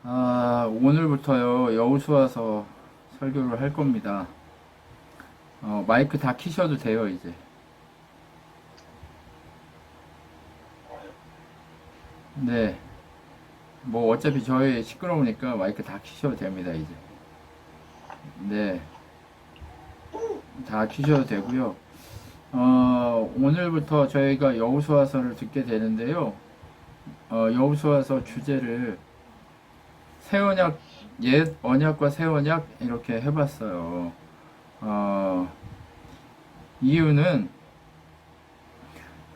오늘부터요, 여호수아서 설교를 할 겁니다. 마이크 다 키셔도 돼요, 이제. 네. 뭐, 어차피 저희 시끄러우니까 마이크 다 키셔도 됩니다, 이제. 네. 다 키셔도 되고요. 오늘부터 저희가 여호수아서를 듣게 되는데요. 여호수아서 주제를 새 언약, 옛 언약과 새 언약 이렇게 해봤어요. 어, 이유는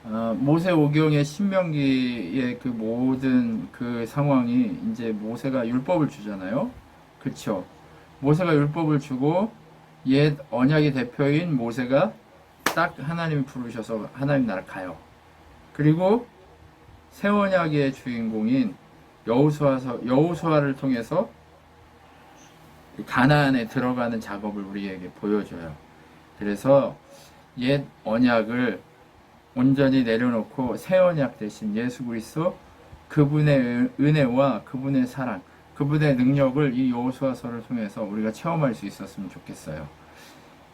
모세오경의 신명기의 그 모든 그 상황이 이제 모세가 율법을 주잖아요. 그쵸? 모세가 율법을 주고 옛 언약의 대표인 모세가 딱 하나님이 부르셔서 하나님 나라 가요. 그리고 새 언약의 주인공인 여호수아를 통해서 가나안에 들어가는 작업을 우리에게 보여줘요. 그래서 옛 언약을 온전히 내려놓고 새 언약 대신 예수 그리스도 그분의 은혜와 그분의 사랑, 그분의 능력을 이 여호수아서를 통해서 우리가 체험할 수 있었으면 좋겠어요.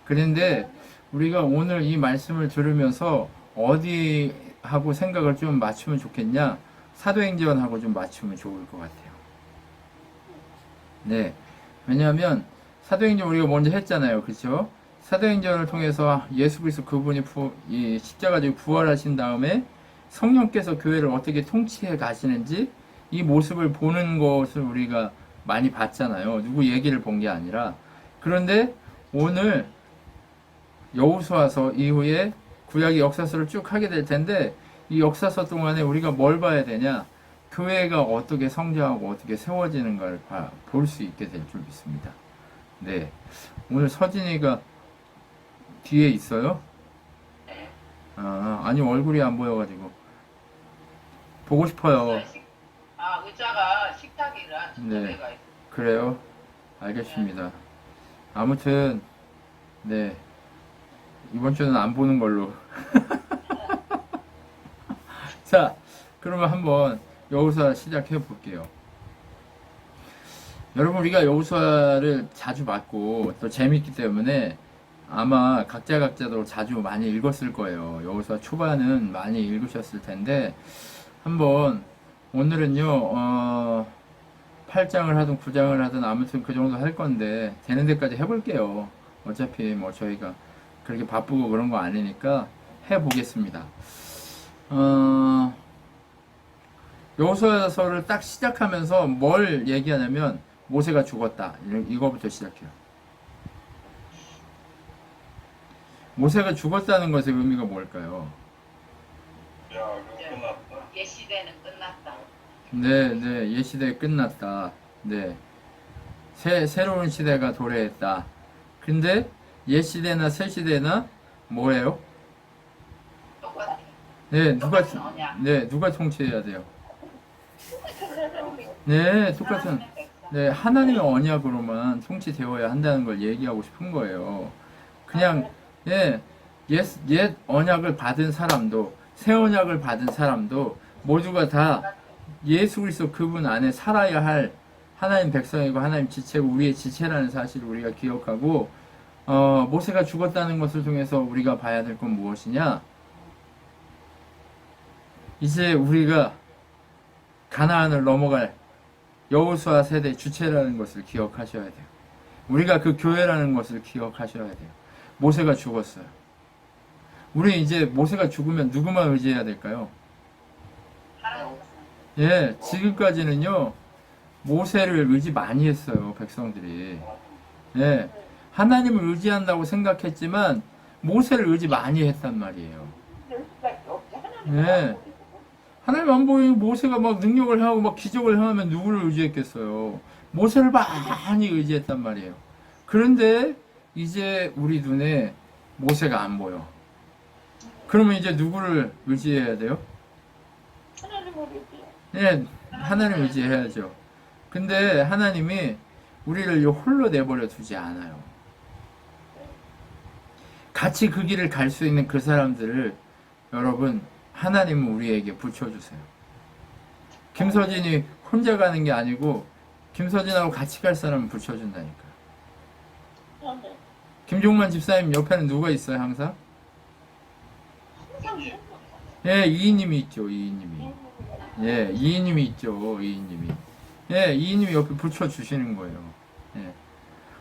그런데 우리가 오늘 이 말씀을 들으면서 어디하고 생각을 좀 맞추면 좋겠냐? 사도행전하고 좀 맞추면 좋을 것 같아요. 네. 왜냐하면 사도행전 우리가 먼저 했잖아요. 그렇죠? 사도행전을 통해서 예수 그리스도 그분이 이 십자가지고 부활하신 다음에 성령께서 교회를 어떻게 통치해 가시는지 이 모습을 보는 것을 우리가 많이 봤잖아요. 누구 얘기를 본 게 아니라. 그런데 오늘 여호수아서 이후에 구약의 역사서를 쭉 하게 될 텐데 이 역사서 동안에 우리가 뭘 봐야 되냐? 교회가 어떻게 성장하고 어떻게 세워지는가를 볼 수 있게 될 줄 믿습니다. 네. 오늘 서진이가 뒤에 있어요? 아니, 얼굴이 안 보여가지고. 보고 싶어요. 의자가 식탁이라 네. 두꺼가 있어. 그래요? 알겠습니다. 아무튼, 네. 이번 주는 안 보는 걸로. 자, 그러면 한번 여호수아 시작해 볼게요. 여러분, 우리가 여호수아를 자주 봤고 또 재밌기 때문에 아마 각자도 자주 많이 읽었을 거예요. 여호수아 초반은 많이 읽으셨을 텐데 한번 오늘은요 8장을 하든 9장을 하든 아무튼 그 정도 할 건데 되는 데까지 해볼게요. 어차피 뭐 저희가 그렇게 바쁘고 그런 거 아니니까 해보겠습니다. 여호수아서를 딱 시작하면서 뭘 얘기하냐면 모세가 죽었다. 이거부터 시작해요. 모세가 죽었다는 것의 의미가 뭘까요? 옛 시대는 끝났다. 네, 네, 옛 시대 끝났다. 네, 새로운 시대가 도래했다. 근데 옛 시대나 새 시대나 뭐예요? 똑같아. 네, 똑같은 언약. 누가 통치해야 돼요? 네, 똑같은, 네, 하나님의 언약으로만 통치되어야 한다는 걸 얘기하고 싶은 거예요. 그냥, 예, 옛 언약을 받은 사람도, 새 언약을 받은 사람도 모두가 다 예수 그리스도 그분 안에 살아야 할 하나님 백성이고 하나님 지체고 우리의 지체라는 사실을 우리가 기억하고, 모세가 죽었다는 것을 통해서 우리가 봐야 될 건 무엇이냐? 이제 우리가 가나안을 넘어갈 여호수아 세대 주체라는 것을 기억하셔야 돼요. 우리가 그 교회라는 것을 기억하셔야 돼요. 모세가 죽었어요. 우리 이제 모세가 죽으면 누구만 의지해야 될까요? 예, 지금까지는요, 모세를 의지 많이 했어요, 백성들이. 예, 하나님을 의지한다고 생각했지만, 모세를 의지 많이 했단 말이에요. 예, 하나님 안 보이고 모세가 막 능력을 하고 막 기적을 행하면 누구를 의지했겠어요? 모세를 많이 의지했단 말이에요. 그런데 이제 우리 눈에 모세가 안 보여. 그러면 이제 누구를 의지해야 돼요? 예, 하나님 의지해야죠. 근데 하나님이 우리를 홀로 내버려 두지 않아요. 같이 그 길을 갈 수 있는 그 사람들을 여러분 하나님은 우리에게 붙여주세요. 김서진이 혼자 가는 게 아니고 김서진하고 같이 갈 사람은 붙여준다니까. 아멘. 김종만 집사님 옆에는 누가 있어요, 항상? 항상 예, 이인님이 있죠, 이인님이. 예, 이인님이 있죠, 이인님이. 예, 이인님이 옆에 붙여주시는 거예요. 예.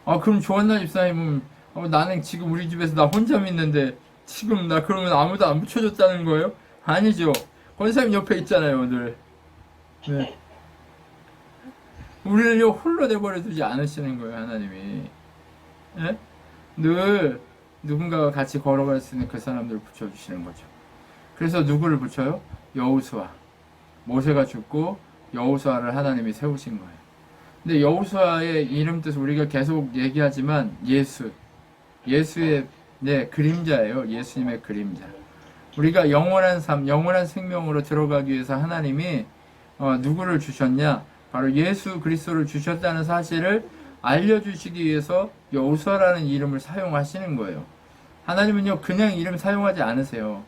아, 그럼 조한나 집사님은, 나는 지금 우리 집에서 나 혼자 믿는데, 지금 나 그러면 아무도 안 붙여줬다는 거예요? 아니죠. 권사님 옆에 있잖아요, 늘. 네. 우리를요, 홀로 내버려 두지 않으시는 거예요, 하나님이. 예? 늘 누군가가 같이 걸어갈 수 있는 그 사람들을 붙여주시는 거죠. 그래서 누구를 붙여요? 여호수아. 모세가 죽고 여호수아를 하나님이 세우신 거예요. 근데 여호수아의 이름 뜻 우리가 계속 얘기하지만 예수의 그림자예요. 예수님의 그림자. 우리가 영원한 삶, 영원한 생명으로 들어가기 위해서 하나님이 누구를 주셨냐? 바로 예수 그리스도를 주셨다는 사실을 알려주시기 위해서 여호수아라는 이름을 사용하시는 거예요. 하나님은요, 그냥 이름 사용하지 않으세요.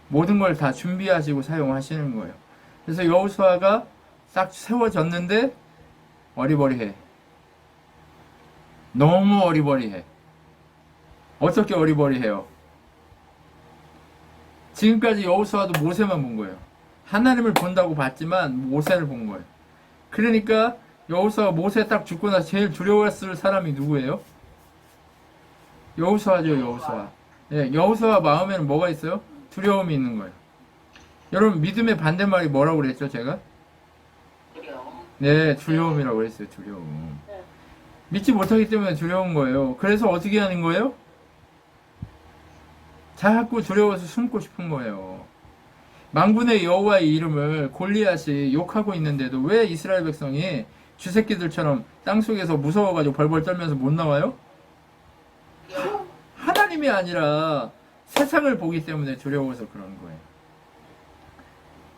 모든 걸 다 준비하시고 사용하시는 거예요. 그래서 여호수아가 딱 세워졌는데 어리버리해. 너무 어리버리해. 어떻게 어리버리해요? 지금까지 여호수아도 모세만 본 거예요. 하나님을 본다고 봤지만 모세를 본 거예요. 그러니까 여호수아가 모세 딱 죽고 나서 제일 두려워했을 사람이 누구예요? 여호수아죠, 여호수아. 예, 여호수아 마음에는 뭐가 있어요? 두려움이 있는 거예요. 여러분, 믿음의 반대말이 뭐라고 그랬죠, 제가? 두려워. 네, 두려움이라고 그랬어요, 두려움. 네. 믿지 못하기 때문에 두려운 거예요. 그래서 어떻게 하는 거예요? 자꾸 두려워서 숨고 싶은 거예요. 만군의 여호와의 이름을 골리앗이 욕하고 있는데도 왜 이스라엘 백성이 쥐새끼들처럼 땅속에서 무서워가지고 벌벌 떨면서 못 나와요? 하나님이 아니라 세상을 보기 때문에 두려워서 그런 거예요.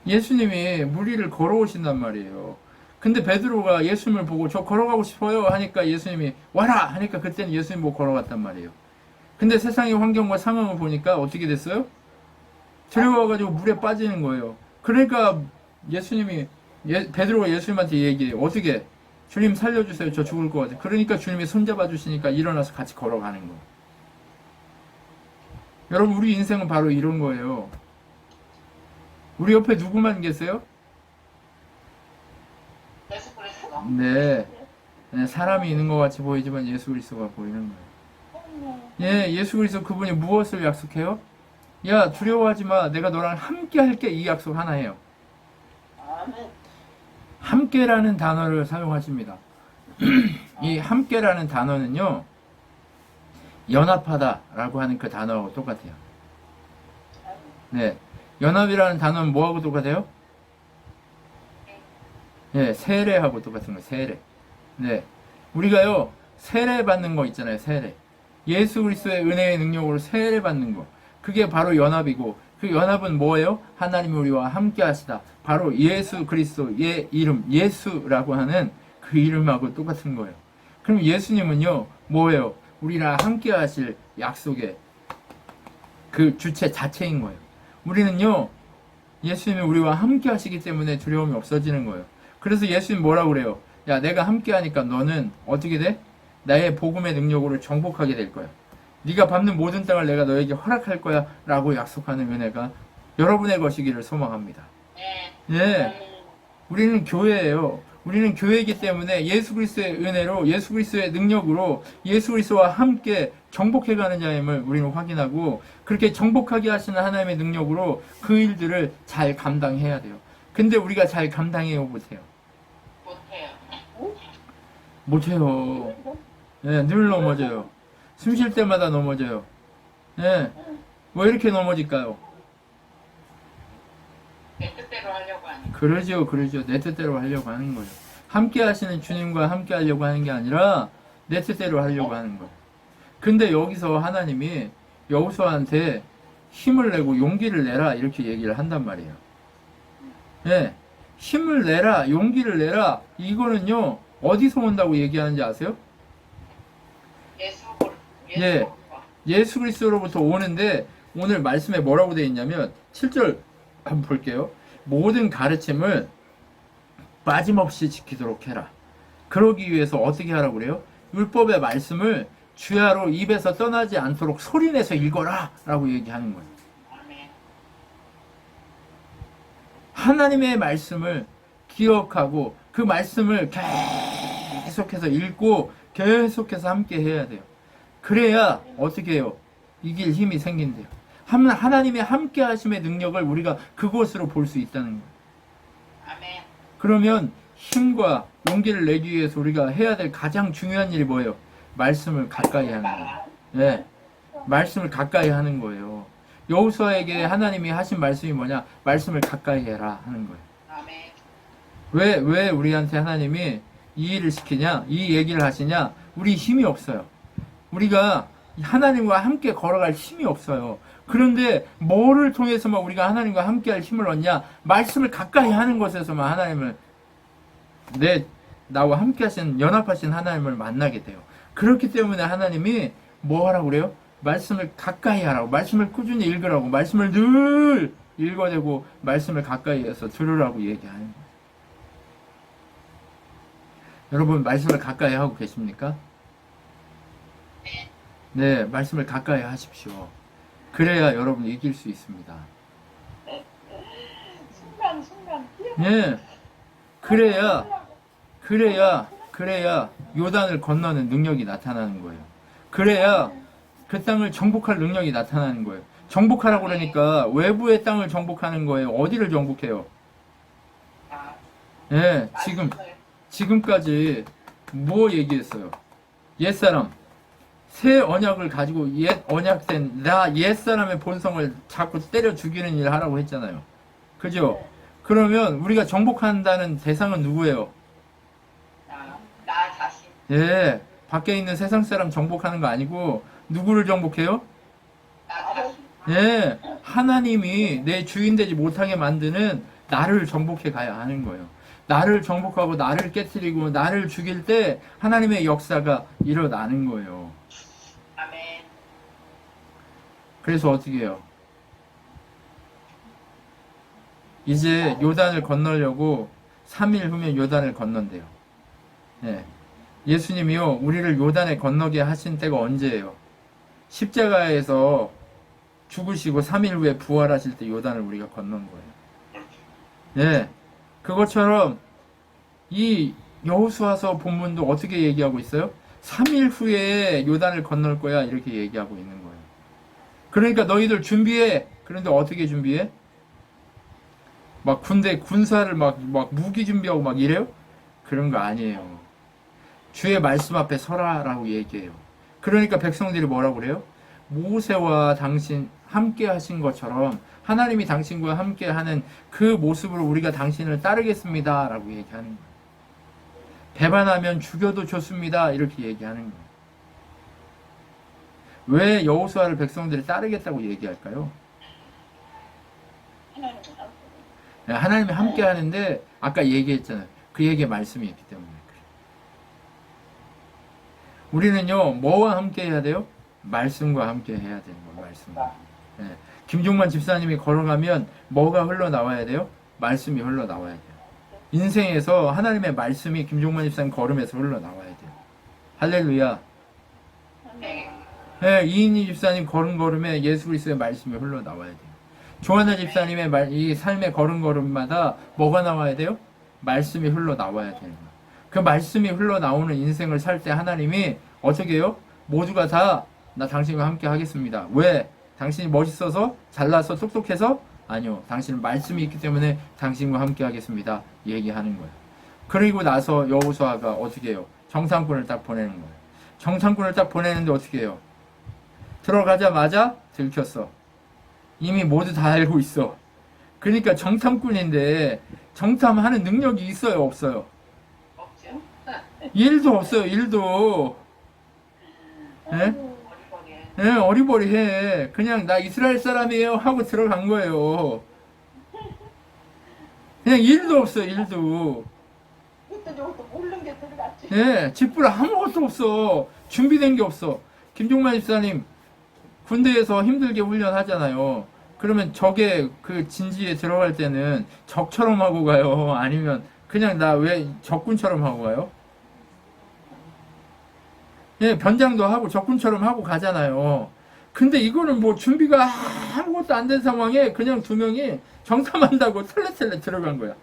예수님이 무리를 걸어오신단 말이에요. 근데 베드로가 예수님을 보고 저 걸어가고 싶어요 하니까 예수님이 와라 하니까 그때는 예수님 보고 걸어갔단 말이에요. 근데 세상의 환경과 상황을 보니까 어떻게 됐어요? 두려워가지고 물에 빠지는 거예요. 그러니까 예수님이 베드로가 예수님한테 얘기해요. 어떻게? 주님 살려주세요. 저 죽을 것 같아요. 그러니까 주님이 손잡아 주시니까 일어나서 같이 걸어가는 거예요. 여러분, 우리 인생은 바로 이런 거예요. 우리 옆에 누구만 계세요? 예수 그리스도. 네. 사람이 있는 것 같이 보이지만 예수 그리스도가 보이는 거예요. 예, 예수 그리스도 그분이 무엇을 약속해요? 야, 두려워하지 마. 내가 너랑 함께 할게. 이 약속 하나 해요. 아멘. 함께라는 단어를 사용하십니다. 이 함께라는 단어는요, 연합하다라고 하는 그 단어하고 똑같아요. 네. 연합이라는 단어는 뭐하고 똑같아요? 네, 세례하고 똑같은 거예요. 세례. 네. 우리가요, 세례 받는 거 있잖아요. 세례. 예수 그리스도의 은혜의 능력으로 세례 받는 거. 그게 바로 연합이고, 그 연합은 뭐예요? 하나님이 우리와 함께 하시다. 바로 예수 그리스도의 이름, 예수라고 하는 그 이름하고 똑같은 거예요. 그럼 예수님은요, 뭐예요? 우리랑 함께 하실 약속의 그 주체 자체인 거예요. 우리는요, 예수님이 우리와 함께 하시기 때문에 두려움이 없어지는 거예요. 그래서 예수님 뭐라고 그래요? 야, 내가 함께 하니까 너는 어떻게 돼? 나의 복음의 능력으로 정복하게 될 거야. 네가 밟는 모든 땅을 내가 너에게 허락할 거야 라고 약속하는 은혜가 여러분의 것이기를 소망합니다. 네. 예, 우리는 교회예요. 우리는 교회이기 때문에 예수 그리스도의 은혜로, 예수 그리스도의 능력으로 예수 그리스도와 함께 정복해가는 자임을 우리는 확인하고, 그렇게 정복하게 하시는 하나님의 능력으로 그 일들을 잘 감당해야 돼요. 근데 우리가 잘 감당해요, 못해요? 못해요. 못해요. 예, 늘 넘어져요. 숨 쉴 때마다 넘어져요. 예, 왜 이렇게 넘어질까요? 내 뜻대로 하려고 하니까. 그러죠. 내 뜻대로 하려고 하는 거예요. 함께 하시는 주님과 함께 하려고 하는 게 아니라 내 뜻대로 하려고 하는 거예요. 근데 여기서 하나님이 여호수아한테 힘을 내고 용기를 내라 이렇게 얘기를 한단 말이에요. 예, 힘을 내라, 용기를 내라. 이거는요, 어디서 온다고 얘기하는지 아세요? 예, 예수 그리스도로부터 오는데, 오늘 말씀에 뭐라고 되어 있냐면 7절 한번 볼게요. 모든 가르침을 빠짐없이 지키도록 해라. 그러기 위해서 어떻게 하라고 그래요? 율법의 말씀을 주야로 입에서 떠나지 않도록 소리내서 읽어라 라고 얘기하는 거예요. 아멘. 하나님의 말씀을 기억하고 그 말씀을 계속해서 읽고 계속해서 함께 해야 돼요. 그래야 어떻게 해요? 이길 힘이 생긴대요. 하나님의 함께 하심의 능력을 우리가 그곳으로 볼 수 있다는 거예요. 아멘. 그러면 힘과 용기를 내기 위해서 우리가 해야 될 가장 중요한 일이 뭐예요? 말씀을 가까이 하는 거예요. 네, 말씀을 가까이 하는 거예요. 여호수아에게 하나님이 하신 말씀이 뭐냐? 말씀을 가까이 해라 하는 거예요. 아멘. 왜 우리한테 하나님이 이 일을 시키냐? 이 얘기를 하시냐? 우리 힘이 없어요. 우리가 하나님과 함께 걸어갈 힘이 없어요. 그런데 뭐를 통해서만 우리가 하나님과 함께 할 힘을 얻냐? 말씀을 가까이 하는 것에서만 하나님을 나와 함께 하신 연합하신 하나님을 만나게 돼요. 그렇기 때문에 하나님이 뭐 하라고 그래요? 말씀을 가까이 하라고, 말씀을 꾸준히 읽으라고, 말씀을 늘 읽어내고 말씀을 가까이 해서 들으라고 얘기하는 거예요. 여러분 말씀을 가까이 하고 계십니까? 네, 말씀을 가까이 하십시오. 그래야 여러분 이길 수 있습니다. 순간 예, 그래야 요단을 건너는 능력이 나타나는 거예요. 그래야 그 땅을 정복할 능력이 나타나는 거예요. 정복하라고 그러니까 외부의 땅을 정복하는 거예요. 어디를 정복해요? 아, 예, 말씀을. 지금까지 뭐 얘기했어요? 옛사람, 새 언약을 가지고 옛 언약된 옛사람의 본성을 자꾸 때려 죽이는 일을 하라고 했잖아요. 그죠? 그러면 우리가 정복한다는 대상은 누구예요? 나 자신. 예, 밖에 있는 세상 사람 정복하는 거 아니고 누구를 정복해요? 나 자신. 예, 하나님이 내 주인 되지 못하게 만드는 나를 정복해 가야 하는 거예요. 나를 정복하고 나를 깨트리고 나를 죽일 때 하나님의 역사가 일어나는 거예요. 아멘. 그래서 어떻게 해요? 이제 요단을 건너려고 3일 후면 요단을 건넌대요. 예. 예수님이요, 우리를 요단에 건너게 하신 때가 언제예요? 십자가에서 죽으시고 3일 후에 부활하실 때 요단을 우리가 건넌 거예요. 예. 그것처럼 이 여호수아서 본문도 어떻게 얘기하고 있어요? 3일 후에 요단을 건널 거야 이렇게 얘기하고 있는 거예요. 그러니까 너희들 준비해. 그런데 어떻게 준비해? 막 군대 군사를 막 무기 준비하고 막 이래요? 그런 거 아니에요. 주의 말씀 앞에 서라라고 얘기해요. 그러니까 백성들이 뭐라고 그래요? 모세와 당신 함께 하신 것처럼 하나님이 당신과 함께 하는 그 모습으로 우리가 당신을 따르겠습니다 라고 얘기하는 거예요. 배반하면 죽여도 좋습니다 이렇게 얘기하는 거예요. 왜 여호수아를 백성들이 따르겠다고 얘기할까요? 하나님이 함께 하는데 아까 얘기했잖아요. 그 얘기의 말씀이 있기 때문에 그래요. 우리는요 뭐와 함께 해야 돼요? 말씀과 함께 해야 되는 거예요. 말씀과. 네. 김종만 집사님이 걸어가면 뭐가 흘러나와야 돼요? 말씀이 흘러나와야 돼요. 인생에서 하나님의 말씀이 김종만 집사님 걸음에서 흘러나와야 돼요. 할렐루야. 네, 이인희 집사님 걸음에 예수 그리스도의 말씀이 흘러나와야 돼요. 조하나 집사님의 이 삶의 걸음마다 뭐가 나와야 돼요? 말씀이 흘러나와야 되는 거예요. 그 말씀이 흘러나오는 인생을 살 때 하나님이 어떻게 해요? 모두가 다 나 당신과 함께 하겠습니다. 왜? 당신이 멋있어서? 잘나서? 똑똑해서? 아니요. 당신은 말씀이 있기 때문에 당신과 함께 하겠습니다. 얘기하는 거예요. 그리고 나서 여호수아가 어떻게 해요? 정탐꾼을 딱 보내는 거예요. 정탐꾼을 딱 보내는데 어떻게 해요? 들어가자마자 들켰어. 이미 모두 다 알고 있어. 그러니까 정탐꾼인데 정탐하는 능력이 있어요? 없어요? 없죠. 일도 없어요. 일도. 예? 어리버리해. 예, 어리버리해. 그냥 나 이스라엘 사람이에요 하고 들어간 거예요. 그냥 일도 없어요. 일도. 그때 저것도 모르는 게 들어갔지. 예, 짚불 아무것도 없어. 준비된 게 없어. 김종만 집사님 군대에서 힘들게 훈련하잖아요. 그러면 적의 그 진지에 들어갈 때는 적처럼 하고 가요? 아니면 그냥 나 왜 적군처럼 하고 가요? 예, 변장도 하고 적군처럼 하고 가잖아요. 근데 이거는 뭐 준비가 아무것도 안 된 상황에 그냥 두 명이 정탐한다고 털레털레 들어간 거야.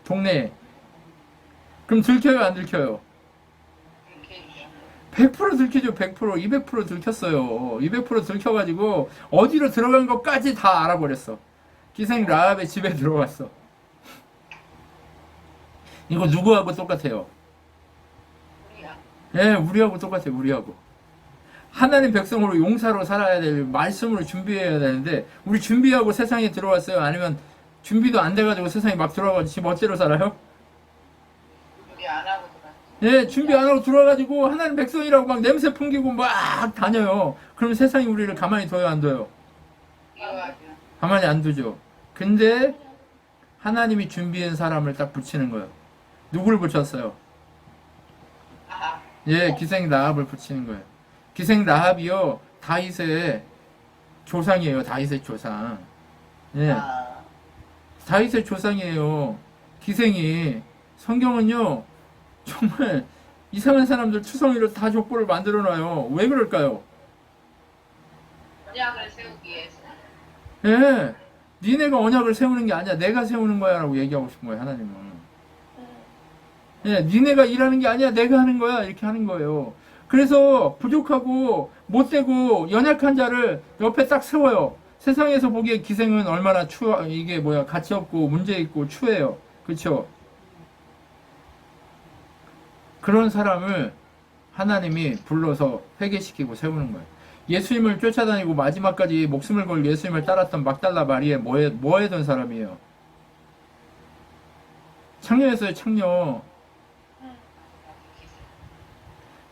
동네에. 그럼 들켜요, 안 들켜요? 이렇게 100% 들키죠, 100%. 200% 들켰어요. 200% 들켜가지고 어디로 들어간 것까지 다 알아버렸어. 기생 라합의 집에 들어갔어. 이거 누구하고 똑같아요? 우리야. 예, 우리하고 똑같아요, 우리하고. 하나님 백성으로 용사로 살아야 될 말씀으로 준비해야 되는데, 우리 준비하고 세상에 들어왔어요? 아니면 준비도 안 돼가지고 세상에 막 들어와가지고 지 멋대로 살아요? 우리 안 하고 들어갔지. 예, 준비 안 하고 들어와가지고 하나님 백성이라고 막 냄새 풍기고 막 다녀요. 그럼 세상이 우리를 가만히 둬요, 안 둬요? 이해하죠. 가만히 안 두죠. 근데 하나님이 준비한 사람을 딱 붙이는 거예요. 누구를 붙였어요? 아하. 예, 기생 라합을 붙이는 거예요. 기생 라합이요, 다윗의 조상이에요. 다윗의 조상. 예, 아, 다윗의 조상이에요. 기생이. 성경은요, 정말 이상한 사람들 추성이로 다 족보를 만들어 놔요. 왜 그럴까요? 언약을 세우기 위해서. 예, 니네가 언약을 세우는 게 아니야. 내가 세우는 거야. 라고 얘기하고 싶은 거예요, 하나님은. 예, 니네가 일하는 게 아니야. 내가 하는 거야. 이렇게 하는 거예요. 그래서 부족하고 못되고 연약한 자를 옆에 딱 세워요. 세상에서 보기에 기생은 얼마나 이게 뭐야, 가치 없고 문제 있고 추해요. 그쵸? 그런 사람을 하나님이 불러서 회개시키고 세우는 거예요. 예수님을 쫓아다니고 마지막까지 목숨을 걸고 예수님을 따랐던 막달라 마리에 뭐 했던 사람이에요? 창녀였어요, 창녀.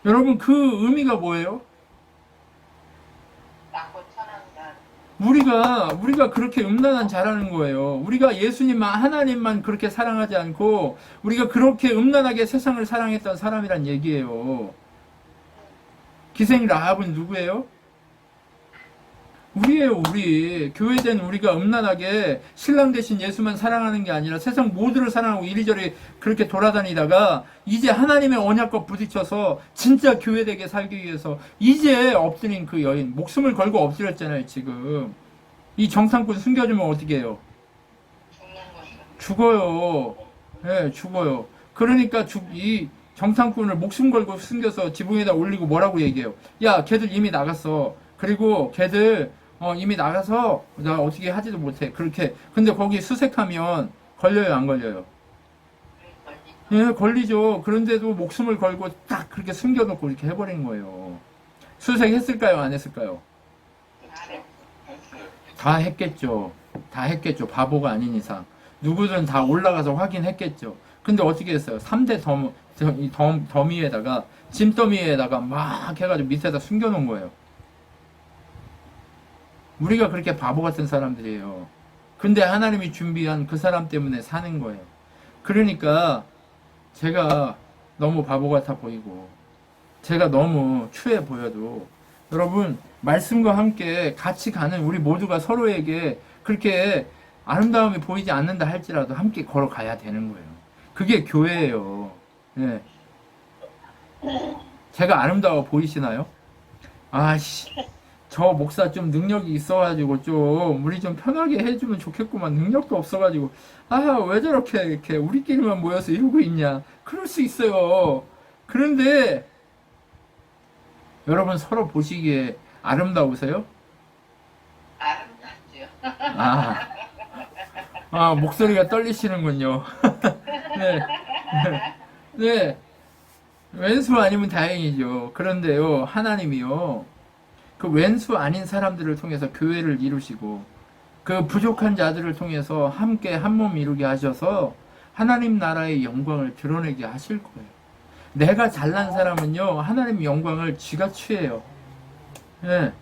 여러분, 그 의미가 뭐예요? 낳고 천한다. 우리가 그렇게 음란한 자라는 거예요. 우리가 예수님만, 하나님만 그렇게 사랑하지 않고, 우리가 그렇게 음란하게 세상을 사랑했던 사람이란 얘기예요. 기생 라합은 누구예요? 우리예요, 우리. 교회된 우리가 음란하게 신랑 대신 예수만 사랑하는 게 아니라 세상 모두를 사랑하고 이리저리 그렇게 돌아다니다가 이제 하나님의 언약과 부딪혀서 진짜 교회되게 살기 위해서 이제 엎드린 그 여인, 목숨을 걸고 엎드렸잖아요, 지금. 이 정탐꾼 숨겨주면 어떻게 해요? 죽는 거죠. 죽어요. 예, 죽어요. 그러니까 이 정탐꾼을 목숨 걸고 숨겨서 지붕에다 올리고 뭐라고 얘기해요? 야, 걔들 이미 나갔어. 그리고 걔들 이미 나가서 나 어떻게 하지도 못해. 그렇게. 근데 거기 수색하면 걸려요, 안 걸려요? 예, 걸리죠. 그런데도 목숨을 걸고 딱 그렇게 숨겨놓고 이렇게 해버린 거예요. 수색했을까요, 안 했을까요? 다 했겠죠. 다 했겠죠. 바보가 아닌 이상. 누구든 다 올라가서 확인했겠죠. 근데 어떻게 했어요? 3대 더미에다가, 짐더미에다가 막 해가지고 밑에다 숨겨놓은 거예요. 우리가 그렇게 바보 같은 사람들이에요. 근데 하나님이 준비한 그 사람 때문에 사는 거예요. 그러니까 제가 너무 바보 같아 보이고 제가 너무 추해 보여도 여러분, 말씀과 함께 같이 가는 우리 모두가 서로에게 그렇게 아름다움이 보이지 않는다 할지라도 함께 걸어가야 되는 거예요. 그게 교회예요. 예. 제가 아름다워 보이시나요? 아씨, 저 목사 좀 능력이 있어가지고 좀 우리 좀 편하게 해주면 좋겠구만. 능력도 없어가지고 왜 저렇게 이렇게 우리끼리만 모여서 이러고 있냐. 그럴 수 있어요. 그런데 여러분, 서로 보시기에 아름다우세요? 아름답죠. 목소리가 떨리시는군요. 네. 네. 왼수 아니면 다행이죠. 그런데요, 하나님이요, 그 왼수 아닌 사람들을 통해서 교회를 이루시고 그 부족한 자들을 통해서 함께 한 몸 이루게 하셔서 하나님 나라의 영광을 드러내게 하실 거예요. 내가 잘난 사람은요, 하나님 영광을 쥐가 취해요. 예.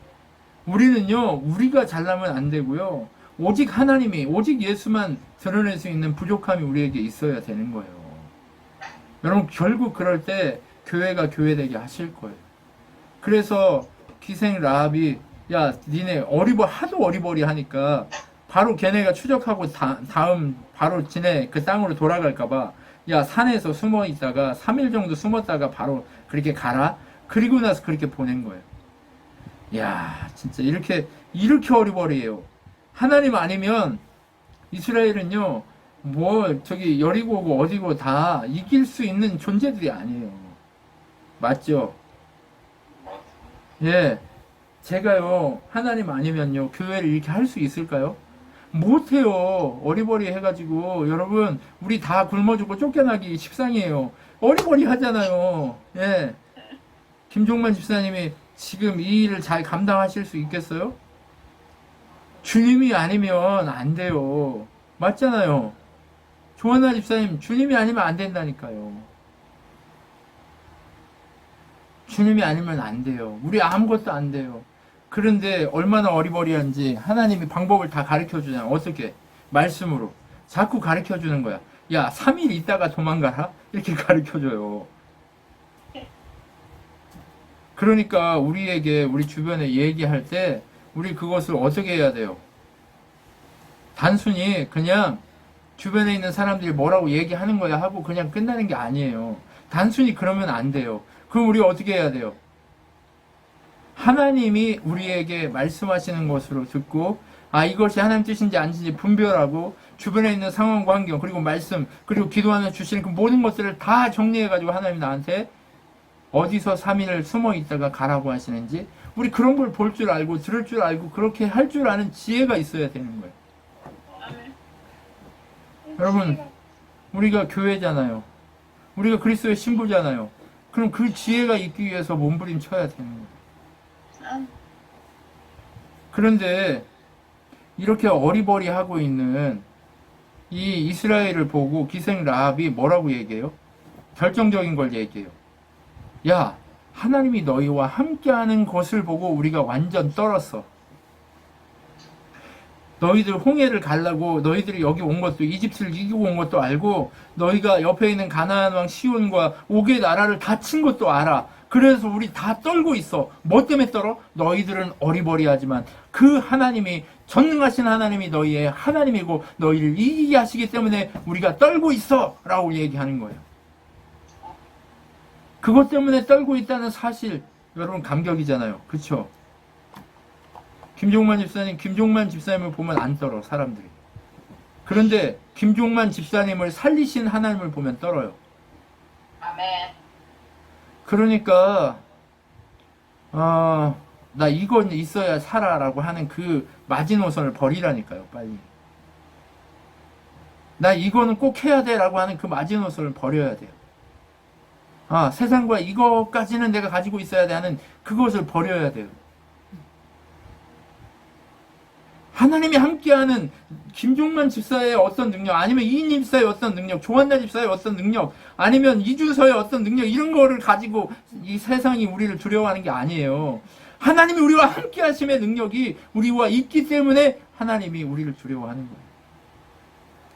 우리는요, 우리가 잘나면 안 되고요, 오직 하나님이, 오직 예수만 드러낼 수 있는 부족함이 우리에게 있어야 되는 거예요. 여러분, 결국 그럴 때 교회가 교회되게 하실 거예요. 그래서 기생 라합이, 야, 니네 하도 어리버리 하니까 바로 걔네가 추적하고 다음 바로 지네 그 땅으로 돌아갈까봐, 야, 산에서 숨어 있다가 3일 정도 숨었다가 바로 그렇게 가라. 그리고 나서 그렇게 보낸 거예요. 야, 진짜 이렇게 어리버리해요. 하나님 아니면 이스라엘은요, 뭐 저기 여리고고 어디고 다 이길 수 있는 존재들이 아니에요. 맞죠? 예, 제가요 하나님 아니면요 교회를 이렇게 할 수 있을까요? 못해요. 어리버리 해가지고 여러분 우리 다 굶어 죽고 쫓겨나기 십상이에요. 어리버리 하잖아요. 예, 김종만 집사님이 지금 이 일을 잘 감당하실 수 있겠어요? 주님이 아니면 안 돼요. 맞잖아요. 조한나 집사님, 주님이 아니면 안 된다니까요. 주님이 아니면 안 돼요. 우리 아무것도 안 돼요. 그런데 얼마나 어리버리한지 하나님이 방법을 다 가르쳐 주잖아요. 어떻게? 말씀으로. 자꾸 가르쳐 주는 거야. 야, 3일 있다가 도망가라? 이렇게 가르쳐 줘요. 그러니까 우리에게, 우리 주변에 얘기할 때 우리 그것을 어떻게 해야 돼요? 단순히 그냥 주변에 있는 사람들이 뭐라고 얘기하는 거야 하고 그냥 끝나는 게 아니에요. 단순히 그러면 안 돼요. 그럼 우리가 어떻게 해야 돼요? 하나님이 우리에게 말씀하시는 것으로 듣고, 아, 이것이 하나님 뜻인지 아닌지 분별하고, 주변에 있는 상황과 환경, 그리고 말씀, 그리고 기도하는 주시는 그 모든 것들을 다 정리해가지고 하나님이 나한테 어디서 3일을 숨어 있다가 가라고 하시는지, 우리 그런 걸 볼 줄 알고, 들을 줄 알고, 그렇게 할 줄 아는 지혜가 있어야 되는 거예요. 여러분, 우리가 교회잖아요. 우리가 그리스도의 신부잖아요. 그럼 그 지혜가 있기 위해서 몸부림쳐야 되는 거예요. 그런데 이렇게 어리버리하고 있는 이 이스라엘을 보고 기생 라합이 뭐라고 얘기해요? 결정적인 걸 얘기해요. 야, 하나님이 너희와 함께하는 것을 보고 우리가 완전 떨었어. 너희들 홍해를 가려고 너희들이 여기 온 것도 이집트를 이기고 온 것도 알고 너희가 옆에 있는 가나안 왕 시온과 옥의 나라를 다 친 것도 알아. 그래서 우리 다 떨고 있어. 뭐 때문에 떨어? 너희들은 어리버리하지만 그 하나님이 전능하신 하나님이 너희의 하나님이고 너희를 이기게 하시기 때문에 우리가 떨고 있어 라고 얘기하는 거예요. 그것 때문에 떨고 있다는 사실 여러분 감격이잖아요. 그렇죠? 김종만 집사님을 보면 안 떨어, 사람들이. 그런데 김종만 집사님을 살리신 하나님을 보면 떨어요. 아멘. 그러니까 나 이건 있어야 살아라고 하는 그 마지노선을 버리라니까요, 빨리. 나 이거는 꼭 해야 돼라고 하는 그 마지노선을 버려야 돼요. 세상과 이거까지는 내가 가지고 있어야 돼 하는 그것을 버려야 돼요. 하나님이 함께하는 김종만 집사의 어떤 능력, 아니면 이인님 집사의 어떤 능력, 조한나 집사의 어떤 능력, 아니면 이주서의 어떤 능력, 이런 거를 가지고 이 세상이 우리를 두려워하는 게 아니에요. 하나님이 우리와 함께하심의 능력이 우리와 있기 때문에 하나님이 우리를 두려워하는 거예요.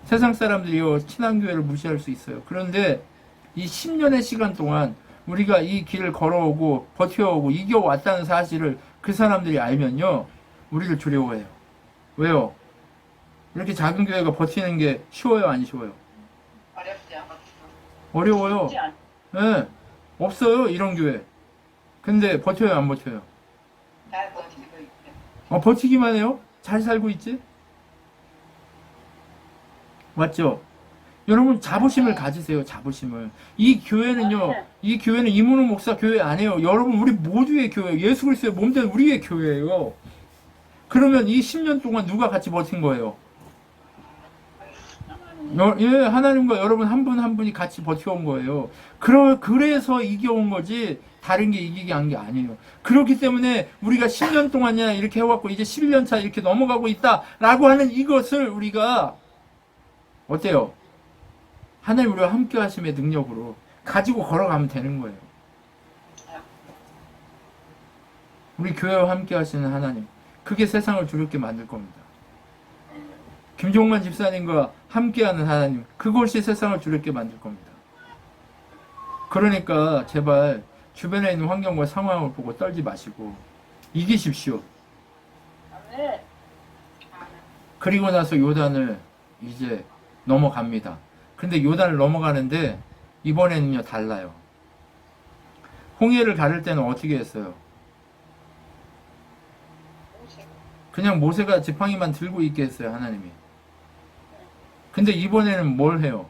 세상 사람들이요, 친한교회를 무시할 수 있어요. 그런데 이 10년의 시간 동안 우리가 이 길을 걸어오고 버텨오고 이겨왔다는 사실을 그 사람들이 알면요, 우리를 두려워해요. 왜요? 이렇게 작은 교회가 버티는 게 쉬워요, 안 쉬워요? 어렵죠. 어려워요. 쉽지 않- 예. 없어요, 이런 교회. 근데 버텨요, 안 버텨요? 잘 버티고 있죠. 버티기만 해요? 잘 살고 있지? 맞죠? 여러분, 자부심을 가지세요, 자부심을. 이 교회는요, 이 교회는 이문호 목사 교회 아니에요. 여러분, 우리 모두의 교회, 예수 그리스도의 몸된 우리의 교회예요. 그러면 이 10년 동안 누가 같이 버틴 거예요? 하나님과 여러분 한 분 한 분이 같이 버텨온 거예요. 그래서 이겨온 거지, 다른 게 이기게 한 게 아니에요. 그렇기 때문에 우리가 10년 동안이나 이렇게 해왔고, 이제 11년 차 이렇게 넘어가고 있다라고 하는 이것을 우리가, 어때요? 하나님 우리와 함께 하심의 능력으로 가지고 걸어가면 되는 거예요. 우리 교회와 함께 하시는 하나님. 그게 세상을 두렵게 만들 겁니다. 김종만 집사님과 함께하는 하나님, 그것이 세상을 두렵게 만들 겁니다. 그러니까 제발 주변에 있는 환경과 상황을 보고 떨지 마시고 이기십시오. 아멘. 그리고 나서 요단을 이제 넘어갑니다. 근데 요단을 넘어가는데 이번에는요 달라요. 홍해를 가를 때는 어떻게 했어요? 오십. 그냥 모세가 지팡이만 들고 있게 했어요, 하나님이. 근데 이번에는 뭘 해요?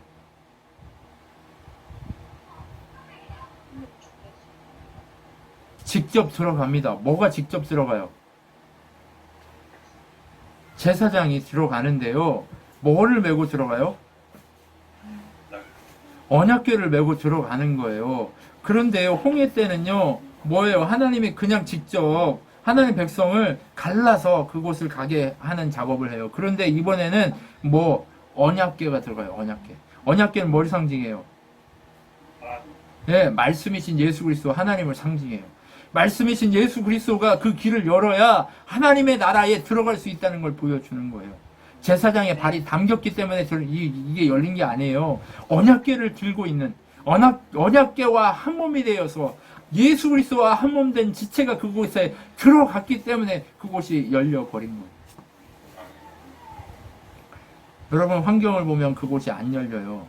직접 들어갑니다. 뭐가 직접 들어가요? 제사장이 들어가는데요. 뭐를 메고 들어가요? 언약궤를 메고 들어가는 거예요. 그런데요, 홍해 때는요, 뭐예요? 하나님이 그냥 직접 하나님 백성을 갈라서 그곳을 가게 하는 작업을 해요. 그런데 이번에는 뭐 언약궤가 들어가요. 언약궤. 언약궤는 뭘 상징해요? 네, 말씀이신 예수 그리스도 하나님을 상징해요. 말씀이신 예수 그리스도가 그 길을 열어야 하나님의 나라에 들어갈 수 있다는 걸 보여주는 거예요. 제사장의 발이 담겼기 때문에 이게 열린 게 아니에요. 언약궤를 들고 있는 언약궤와 한 몸이 되어서 예수 그리스도와 한 몸 된 지체가 그곳에 들어갔기 때문에 그곳이 열려버린 거예요. 여러분, 환경을 보면 그곳이 안 열려요.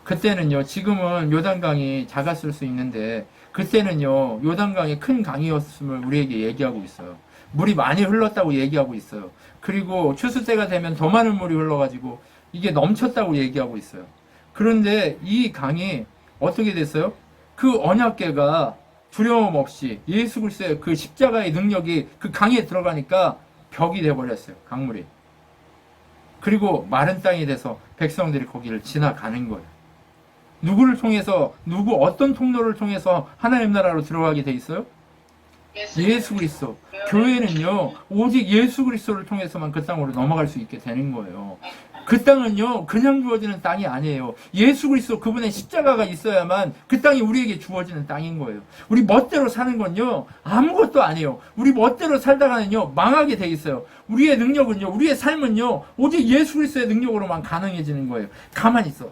그때는요, 지금은 요단강이 작았을 수 있는데 그때는요, 요단강이 큰 강이었음을 우리에게 얘기하고 있어요. 물이 많이 흘렀다고 얘기하고 있어요. 그리고 추수 때가 되면 더 많은 물이 흘러가지고 이게 넘쳤다고 얘기하고 있어요. 그런데 이 강이 어떻게 됐어요? 그 언약궤가 두려움 없이 예수 그리스도의 그 십자가의 능력이 그 강에 들어가니까 벽이 돼버렸어요. 강물이. 그리고 마른 땅이 돼서 백성들이 거기를 지나가는 거예요. 누구를 통해서, 어떤 통로를 통해서 하나님 나라로 들어가게 돼 있어요? 예수 그리스도. 교회는요, 오직 예수 그리스도를 통해서만 그 땅으로 넘어갈 수 있게 되는 거예요. 그 땅은요, 그냥 주어지는 땅이 아니에요. 예수 그리스도 그분의 십자가가 있어야만 그 땅이 우리에게 주어지는 땅인 거예요. 우리 멋대로 사는 건요, 아무것도 아니에요. 우리 멋대로 살다가는요, 망하게 돼 있어요. 우리의 능력은요, 우리의 삶은요, 오직 예수 그리스도의 능력으로만 가능해지는 거예요. 가만히 있어.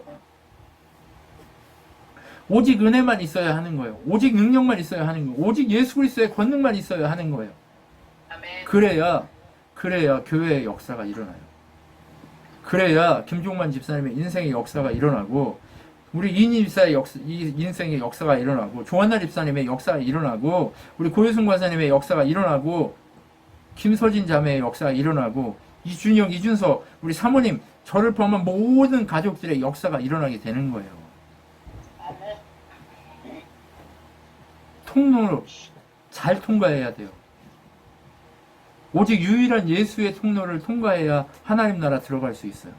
오직 은혜만 있어야 하는 거예요. 오직 능력만 있어야 하는 거예요. 오직 예수 그리스도의 권능만 있어야 하는 거예요. 그래야 교회의 역사가 일어나요. 그래야 김종만 집사님의 인생의 역사가 일어나고, 우리 이인희 집사의 인생의 역사가 일어나고, 조한나 집사님의 역사가 일어나고, 우리 고효승 권사님의 역사가 일어나고, 김서진 자매의 역사가 일어나고, 이준영, 이준서, 우리 사모님, 저를 포함한 모든 가족들의 역사가 일어나게 되는 거예요. 아멘. 통로로 잘 통과해야 돼요. 오직 유일한 예수의 통로를 통과해야 하나님 나라 들어갈 수 있어요.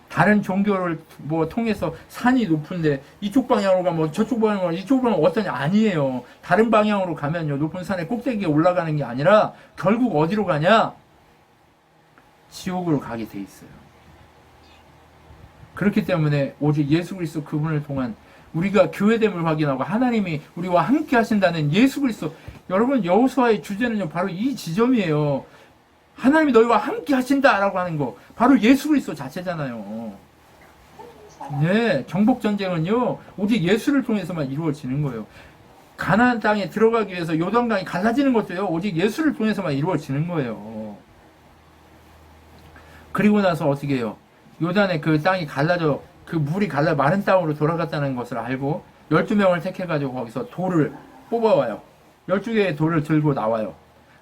다른 종교를 통해서 산이 높은데 이쪽 방향으로 가면 저쪽 방향으로 가면 이쪽 방향으로 어떠냐? 아니에요. 다른 방향으로 가면요, 높은 산의 꼭대기에 올라가는 게 아니라 결국 어디로 가냐? 지옥으로 가게 돼 있어요. 그렇기 때문에 오직 예수 그리스도 그분을 통한 우리가 교회됨을 확인하고 하나님이 우리와 함께 하신다는 예수 그리스도. 여러분, 여호수아의 주제는요, 바로 이 지점이에요. 하나님이 너희와 함께 하신다라고 하는 거, 바로 예수 그리스도 자체잖아요. 네, 정복 전쟁은요, 오직 예수를 통해서만 이루어지는 거예요. 가나안 땅에 들어가기 위해서 요단강이 갈라지는 것도요, 오직 예수를 통해서만 이루어지는 거예요. 그리고 나서 어떻게 해요? 요단의 그 땅이 갈라져, 그 물이 갈라 마른 땅으로 돌아갔다는 것을 알고 12명을 택해가지고 거기서 돌을 뽑아와요. 12개의 돌을 들고 나와요.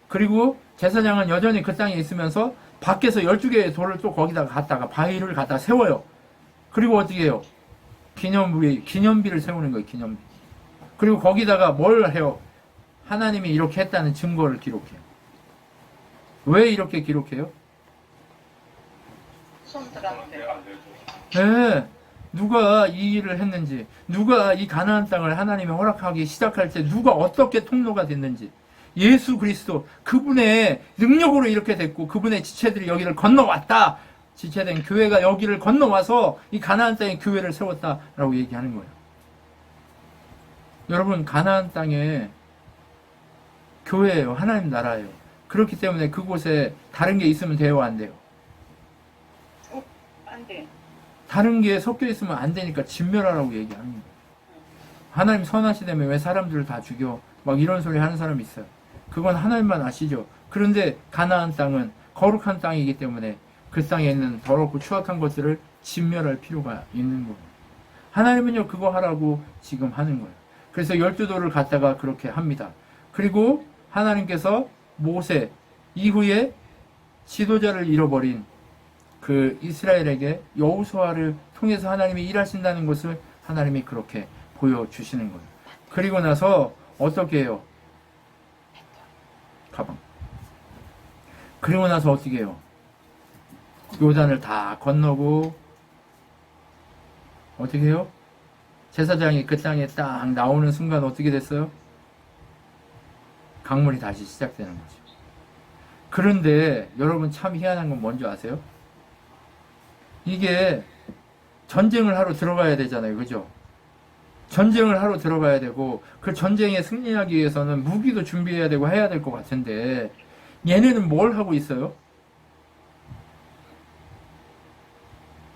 그리고 제사장은 여전히 그 땅에 있으면서 밖에서 12개의 돌을 또 거기다가 갖다가 바위를 갖다 세워요. 그리고 어떻게 해요? 기념비를 세우는 거예요. 기념비. 그리고 거기다가 뭘 해요? 하나님이 이렇게 했다는 증거를 기록해요. 왜 이렇게 기록해요? 손들한테. 네, 누가 이 일을 했는지, 누가 이 가나안 땅을 하나님이 허락하기 시작할 때 누가 어떻게 통로가 됐는지, 예수 그리스도 그분의 능력으로 이렇게 됐고, 그분의 지체들이 여기를 건너왔다. 지체된 교회가 여기를 건너와서 이 가나안 땅에 교회를 세웠다라고 얘기하는 거예요. 여러분, 가나안 땅에 교회예요. 하나님 나라예요. 그렇기 때문에 그곳에 다른 게 있으면 돼요, 안 돼요? 안 돼. 다른 게 섞여 있으면 안 되니까 진멸하라고 얘기하는 거예요. 하나님 선하시다며 왜 사람들을 다 죽여? 막 이런 소리 하는 사람이 있어요. 그건 하나님만 아시죠. 그런데 가나안 땅은 거룩한 땅이기 때문에 그 땅에 있는 더럽고 추악한 것들을 진멸할 필요가 있는 거예요. 하나님은요, 그거 하라고 지금 하는 거예요. 그래서 12돌을 갖다가 그렇게 합니다. 그리고 하나님께서 모세 이후에 지도자를 잃어버린 그 이스라엘에게 여호수아를 통해서 하나님이 일하신다는 것을 하나님이 그렇게 보여주시는 거예요. 그리고 나서 어떻게 해요? 가방. 그리고 나서 어떻게 해요? 요단을 다 건너고 어떻게 해요? 제사장이 그 땅에 딱 나오는 순간 어떻게 됐어요? 강물이 다시 시작되는 거죠. 그런데 여러분 참 희한한 건 뭔지 아세요? 이게 전쟁을 하러 들어가야 되잖아요. 그죠? 전쟁을 하러 들어가야 되고 그 전쟁에 승리하기 위해서는 무기도 준비해야 되고 해야 될 것 같은데 얘네는 뭘 하고 있어요?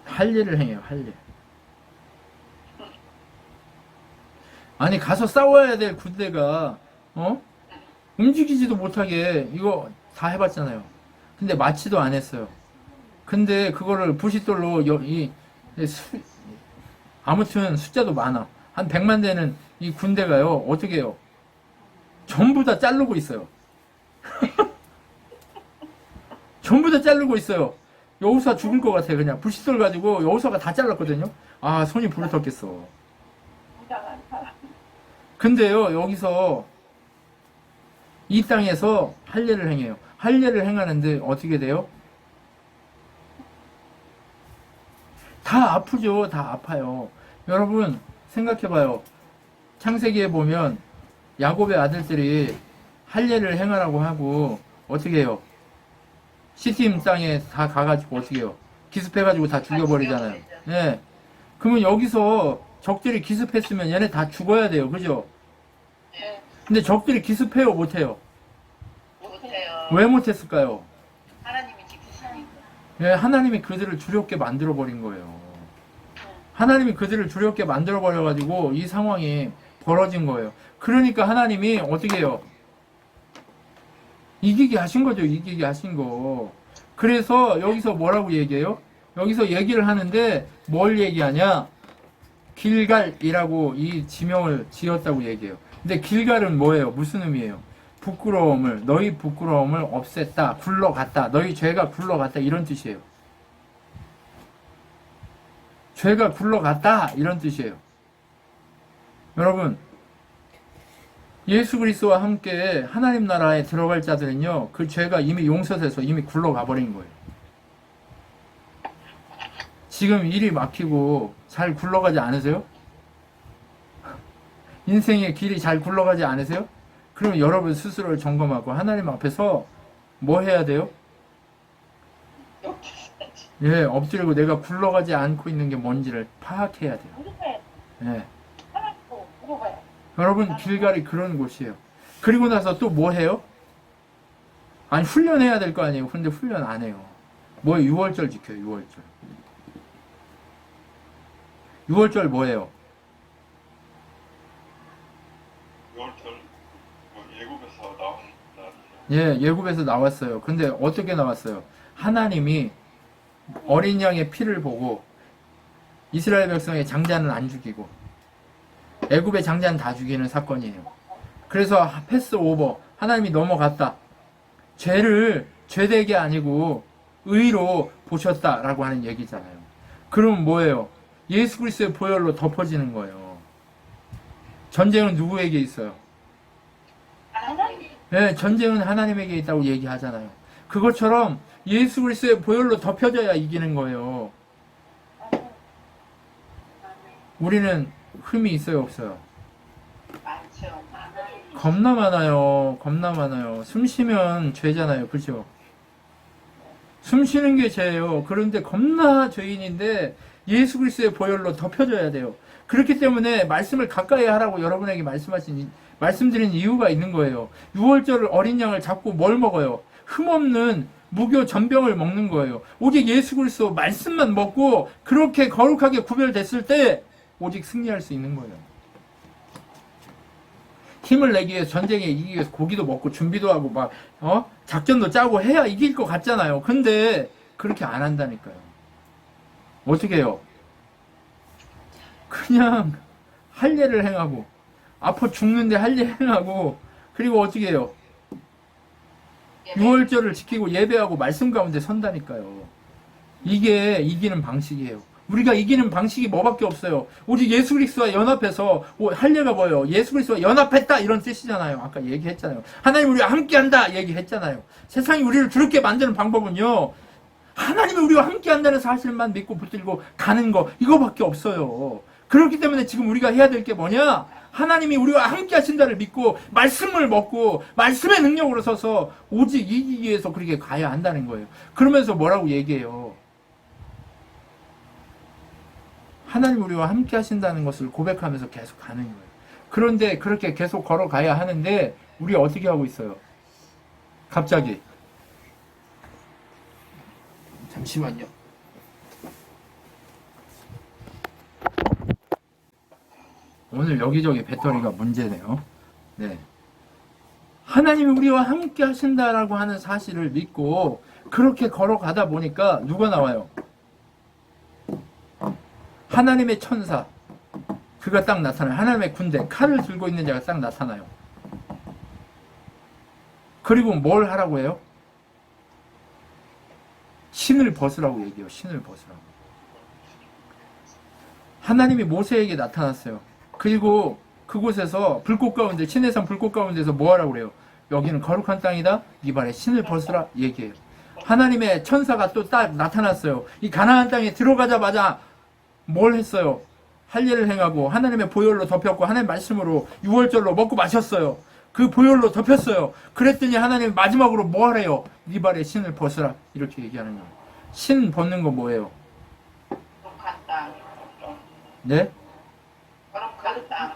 할례를 행해요. 할례. 아니 가서 싸워야 될 군대가 움직이지도 못하게 이거 다 해봤잖아요. 근데 마치도 안 했어요. 근데 그거를 부싯돌로 아무튼 숫자도 많아. 한 100만 되는 이 군대가요. 어떻게 해요? 전부 다 자르고 있어요. 전부 다 자르고 있어요. 여호수아 죽을 것 같아. 그냥 부싯돌 가지고 여호수아가 다 잘랐거든요. 아 손이 부르텄겠어. 근데요 여기서 이 땅에서 할례를 행해요. 할례를 행하는데 어떻게 돼요? 다 아프죠. 다 아파요. 여러분 생각해봐요. 창세기에 보면 야곱의 아들들이 할례를 행하라고 하고 어떻게 해요? 시팀 땅에 다 가가지고 어떻게 해요? 기습해가지고 다 죽여버리잖아요. 네. 그러면 여기서 적들이 기습했으면 얘네 다 죽어야 돼요. 그죠? 네. 근데 적들이 기습해요? 못해요? 못해요. 왜 못했을까요? 하나님이 지키시니까. 예, 하나님이 그들을 두렵게 만들어버린 거예요. 하나님이 그들을 두렵게 만들어버려가지고 이 상황이 벌어진 거예요. 그러니까 하나님이 어떻게 해요? 이기게 하신 거죠. 이기게 하신 거. 그래서 여기서 뭐라고 얘기해요? 여기서 얘기를 하는데 뭘 얘기하냐? 길갈이라고 이 지명을 지었다고 얘기해요. 근데 길갈은 뭐예요? 무슨 의미예요? 부끄러움을, 너희 부끄러움을 없앴다, 굴러갔다, 너희 죄가 굴러갔다 이런 뜻이에요. 죄가 굴러갔다 이런 뜻이에요. 여러분 예수 그리스도와 함께 하나님 나라에 들어갈 자들은요 그 죄가 이미 용서돼서 이미 굴러가 버린 거예요. 지금 일이 막히고 잘 굴러가지 않으세요? 인생의 길이 잘 굴러가지 않으세요? 그러면 여러분 스스로를 점검하고 하나님 앞에서 뭐 해야 돼요? 예, 엎드리고 내가 굴러가지 않고 있는 게 뭔지를 파악해야 돼요. 예. 여러분 길갈이 그런 곳이에요. 그리고 나서 또 뭐 해요? 아니 훈련해야 될 거 아니에요. 근데 훈련 안 해요. 뭐예요? 6월절 지켜요. 6월절. 6월절 뭐예요? 6월절 예굽에서 나온 날이에요. 예, 예굽에서 나왔어요. 근데 어떻게 나왔어요? 하나님이 어린 양의 피를 보고 이스라엘 백성의 장자는 안 죽이고 애굽의 장자는 다 죽이는 사건이에요. 그래서 패스 오버. 하나님이 넘어갔다. 죄를 죄되게 아니고 의로 보셨다라고 하는 얘기잖아요. 그럼 뭐예요? 예수 그리스도의 보혈로 덮어지는 거예요. 전쟁은 누구에게 있어요? 하나님. 네, 전쟁은 하나님에게 있다고 얘기하잖아요. 그것처럼 예수 그리스도의 보혈로 덮여져야 이기는 거예요. 우리는 흠이 있어요, 없어요? 많죠. 겁나 많아요. 겁나 많아요. 숨 쉬면 죄잖아요. 그죠? 숨 쉬는 게 죄예요. 그런데 겁나 죄인인데 예수 그리스도의 보혈로 덮여져야 돼요. 그렇기 때문에 말씀을 가까이 하라고 여러분에게 말씀드린 이유가 있는 거예요. 6월절 어린 양을 잡고 뭘 먹어요? 흠없는 무교 전병을 먹는 거예요. 오직 예수 그리스도 말씀만 먹고 그렇게 거룩하게 구별됐을 때 오직 승리할 수 있는 거예요. 힘을 내기 위해서 전쟁에 이기기 위해서 고기도 먹고 준비도 하고 막 작전도 짜고 해야 이길 것 같잖아요. 근데 그렇게 안 한다니까요. 어떻게 해요? 그냥 할례를 행하고 아파 죽는데 할 일 행하고, 그리고 어떻게 해요? 예배. 6월절을 지키고 예배하고 말씀 가운데 선다니까요. 이게 이기는 방식이에요. 우리가 이기는 방식이 뭐밖에 없어요. 오직 예수 그리스도와 연합해서 할례가 뭐예요? 예수 그리스도와 연합했다 이런 뜻이잖아요. 아까 얘기했잖아요. 하나님 우리와 함께한다 얘기했잖아요. 세상이 우리를 두렵게 만드는 방법은요. 하나님이 우리와 함께한다는 사실만 믿고 붙들고 가는 거 이거밖에 없어요. 그렇기 때문에 지금 우리가 해야 될 게 뭐냐? 하나님이 우리와 함께 하신다를 믿고 말씀을 먹고 말씀의 능력으로 서서 오직 이기기 위해서 그렇게 가야 한다는 거예요. 그러면서 뭐라고 얘기해요? 하나님 우리와 함께 하신다는 것을 고백하면서 계속 가는 거예요. 그런데 그렇게 계속 걸어가야 하는데 우리 어떻게 하고 있어요? 갑자기 잠시만요. 오늘 여기저기 배터리가 문제네요. 네. 하나님이 우리와 함께 하신다라고 하는 사실을 믿고 그렇게 걸어가다 보니까 누가 나와요? 하나님의 천사. 그가 딱 나타나요. 하나님의 군대. 칼을 들고 있는 자가 딱 나타나요. 그리고 뭘 하라고 해요? 신을 벗으라고 얘기해요. 신을 벗으라고. 하나님이 모세에게 나타났어요. 그리고 그곳에서 불꽃 가운데 시내산 불꽃 가운데서 뭐 하라고 그래요? 여기는 거룩한 땅이다. 네 발에 신을 벗으라 얘기해요. 하나님의 천사가 또 딱 나타났어요. 이 가나안 땅에 들어가자마자 뭘 했어요? 할례를 행하고 하나님의 보혈로 덮였고 하나님의 말씀으로 6월절로 먹고 마셨어요. 그 보혈로 덮였어요. 그랬더니 하나님 마지막으로 뭐 하래요? 네 발에 신을 벗으라 이렇게 얘기하는 거예요. 신 벗는 거 뭐예요? 거룩한 땅. 네? 거룩한 땅.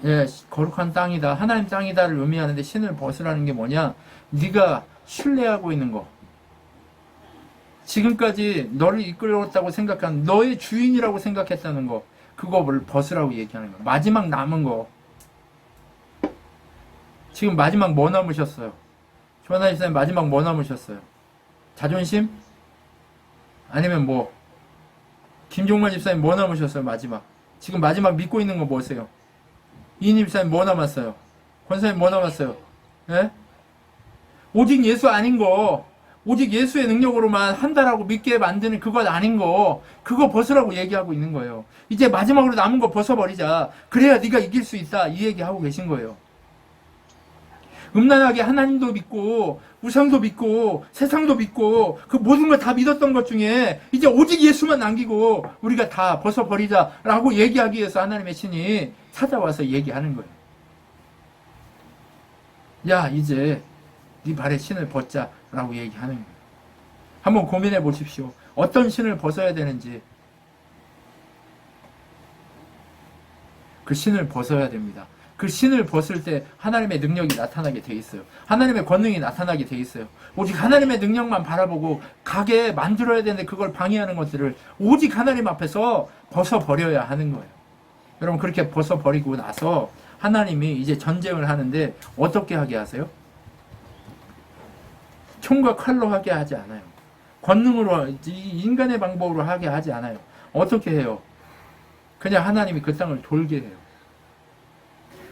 예, 거룩한 땅이다. 하나님 땅이다를 의미하는데 신을 벗으라는 게 뭐냐? 네가 신뢰하고 있는 거. 지금까지 너를 이끌어왔다고 생각한 너의 주인이라고 생각했다는 거. 그거를 벗으라고 얘기하는 거예요. 마지막 남은 거. 지금 마지막 뭐 남으셨어요? 조하나 집사님 마지막 뭐 남으셨어요? 자존심? 아니면 뭐? 김종만 집사님 뭐 남으셨어요? 마지막. 지금 마지막 믿고 있는 거 뭐세요? 이인임 집사님 뭐 남았어요? 권사님 뭐 남았어요? 예? 오직 예수 아닌 거, 오직 예수의 능력으로만 한다라고 믿게 만드는 그것 아닌 거, 그거 벗으라고 얘기하고 있는 거예요. 이제 마지막으로 남은 거 벗어버리자. 그래야 네가 이길 수 있다. 이 얘기하고 계신 거예요. 음란하게 하나님도 믿고 우상도 믿고 세상도 믿고 그 모든 걸 다 믿었던 것 중에 이제 오직 예수만 남기고 우리가 다 벗어버리자라고 얘기하기 위해서 하나님의 신이 찾아와서 얘기하는 거예요. 야, 이제 네 발에 신을 벗자라고 얘기하는 거예요. 한번 고민해 보십시오. 어떤 신을 벗어야 되는지. 그 신을 벗어야 됩니다. 그 신을 벗을 때 하나님의 능력이 나타나게 돼 있어요. 하나님의 권능이 나타나게 돼 있어요. 오직 하나님의 능력만 바라보고 가게 만들어야 되는데 그걸 방해하는 것들을 오직 하나님 앞에서 벗어버려야 하는 거예요. 여러분 그렇게 벗어버리고 나서 하나님이 이제 전쟁을 하는데 어떻게 하게 하세요? 총과 칼로 하게 하지 않아요. 권능으로 인간의 방법으로 하게 하지 않아요. 어떻게 해요? 그냥 하나님이 그 땅을 돌게 해요.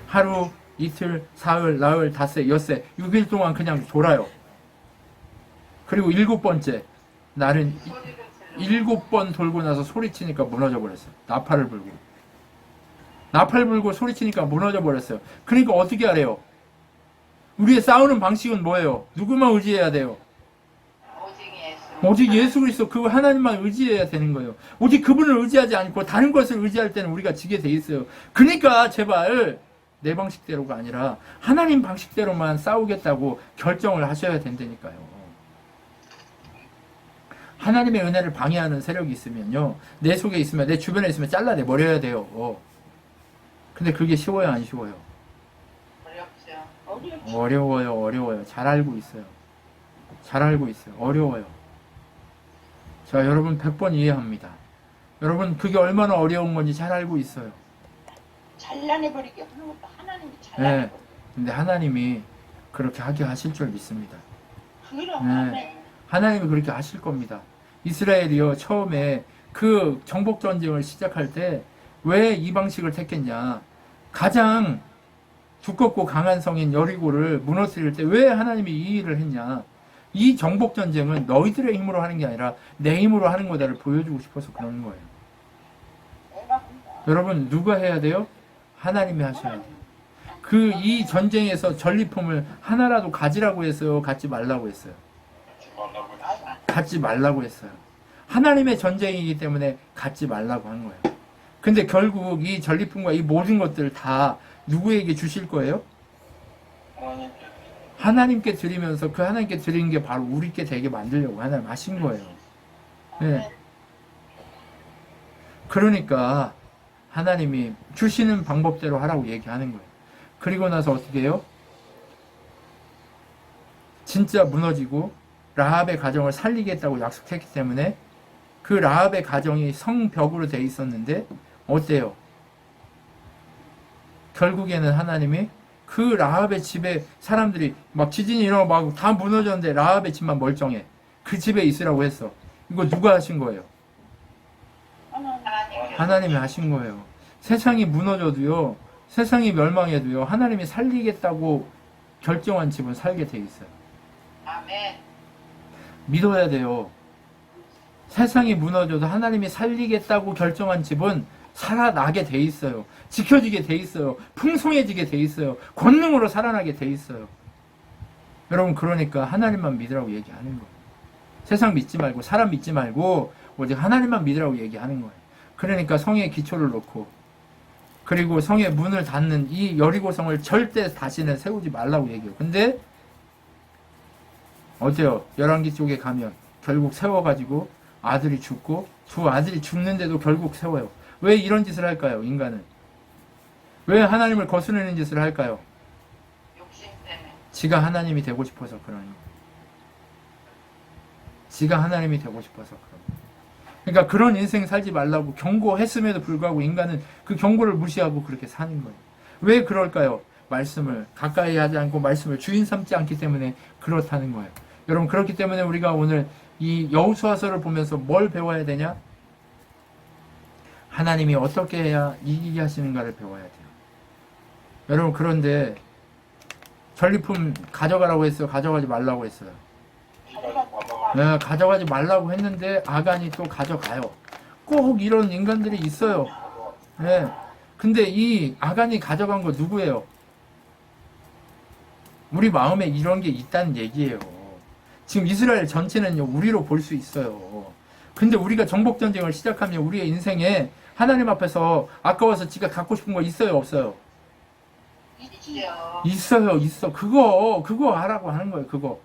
하루, 이틀, 사흘, 나흘, 닷새, 엿새, 6일 동안 그냥 돌아요. 그리고 7번째 날은 7번 돌고 나서 소리치니까 무너져 버렸어요. 나팔을 불고. 나팔 불고 소리치니까 무너져 버렸어요. 그러니까 어떻게 하래요? 우리의 싸우는 방식은 뭐예요? 누구만 의지해야 돼요? 오직 예수 그리스도 그 하나님만 의지해야 되는 거예요. 오직 그분을 의지하지 않고 다른 것을 의지할 때는 우리가 지게 돼 있어요. 그러니까 제발 내 방식대로가 아니라 하나님 방식대로만 싸우겠다고 결정을 하셔야 된다니까요. 하나님의 은혜를 방해하는 세력이 있으면요, 내 속에 있으면, 내 주변에 있으면 잘라내 버려야 돼요. 근데 그게 쉬워요, 안 쉬워요? 어렵죠. 어려워요. 잘 알고 있어요. 잘 알고 있어요. 어려워요. 자, 여러분 100번 이해합니다. 여러분 그게 얼마나 어려운 건지 잘 알고 있어요. 잘라내버리게 하는 것도 하나님이 잘라내버리게. 네. 근데 하나님이 그렇게 하게 하실 줄 믿습니다. 그럼 네. 하나님이 그렇게 하실 겁니다. 이스라엘이요, 처음에 그 정복 전쟁을 시작할 때 왜 이 방식을 택했냐? 가장 두껍고 강한 성인 여리고를 무너뜨릴 때 왜 하나님이 이 일을 했냐? 이 정복 전쟁은 너희들의 힘으로 하는 게 아니라 내 힘으로 하는 거다를 보여주고 싶어서 그러는 거예요. 내가 한다. 여러분 누가 해야 돼요? 하나님이 하셔야 돼요. 그 이 전쟁에서 전리품을 하나라도 가지라고 했어요? 갖지 말라고 했어요? 하지 말라고 했어. 갖지 말라고 했어요. 하나님의 전쟁이기 때문에 갖지 말라고 한 거예요. 근데 결국 이 전리품과 이 모든 것들 다 누구에게 주실 거예요? 하나님께 하나님께 드리면서 그 하나님께 드리는 게 바로 우리께 되게 만들려고 하나님 하신 거예요. 네. 그러니까 하나님이 주시는 방법대로 하라고 얘기하는 거예요. 그리고 나서 어떻게 해요? 진짜 무너지고 라합의 가정을 살리겠다고 약속했기 때문에 그 라합의 가정이 성벽으로 돼 있었는데 어때요? 결국에는 하나님이 그 라합의 집에 사람들이 막 지진이 일어나고 막 다 무너졌는데 라합의 집만 멀쩡해. 그 집에 있으라고 했어. 이거 누가 하신 거예요? 하나님이 하신 거예요. 세상이 무너져도요, 세상이 멸망해도요, 하나님이 살리겠다고 결정한 집은 살게 돼 있어요. 아멘. 믿어야 돼요. 세상이 무너져도 하나님이 살리겠다고 결정한 집은 살아나게 돼 있어요. 지켜지게 돼 있어요. 풍성해지게 돼 있어요. 권능으로 살아나게 돼 있어요. 여러분 그러니까 하나님만 믿으라고 얘기하는 거예요. 세상 믿지 말고 사람 믿지 말고 오직 하나님만 믿으라고 얘기하는 거예요. 그러니까 성의 기초를 놓고 그리고 성의 문을 닫는 이 여리고성을 절대 다시는 세우지 말라고 얘기해요. 근데 어때요? 열왕기 쪽에 가면 결국 세워가지고 아들이 죽고 두 아들이 죽는데도 결국 세워요. 왜 이런 짓을 할까요? 인간은 왜 하나님을 거스르는 짓을 할까요? 욕심 때문에. 지가 하나님이 되고 싶어서 그러니. 지가 하나님이 되고 싶어서 그러니. 그러니까 그런 인생 살지 말라고 경고했음에도 불구하고 인간은 그 경고를 무시하고 그렇게 사는 거예요. 왜 그럴까요? 말씀을 가까이 하지 않고 말씀을 주인 삼지 않기 때문에 그렇다는 거예요. 여러분 그렇기 때문에 우리가 오늘 이 여호수아서를 보면서 뭘 배워야 되냐? 하나님이 어떻게 해야 이기게 하시는가를 배워야 돼요. 여러분 그런데 전리품 가져가라고 했어요? 가져가지 말라고 했어요? 네, 가져가지 말라고 했는데 아간이 또 가져가요. 꼭 이런 인간들이 있어요. 네. 근데 이 아간이 가져간 거 누구예요? 우리 마음에 이런 게 있다는 얘기예요. 지금 이스라엘 전체는요, 우리로 볼 수 있어요. 근데 우리가 정복전쟁을 시작하면 우리의 인생에 하나님 앞에서 아까워서 지가 갖고 싶은 거 있어요, 없어요? 있지요. 있어요, 있어. 그거 하라고 하는 거예요, 그거.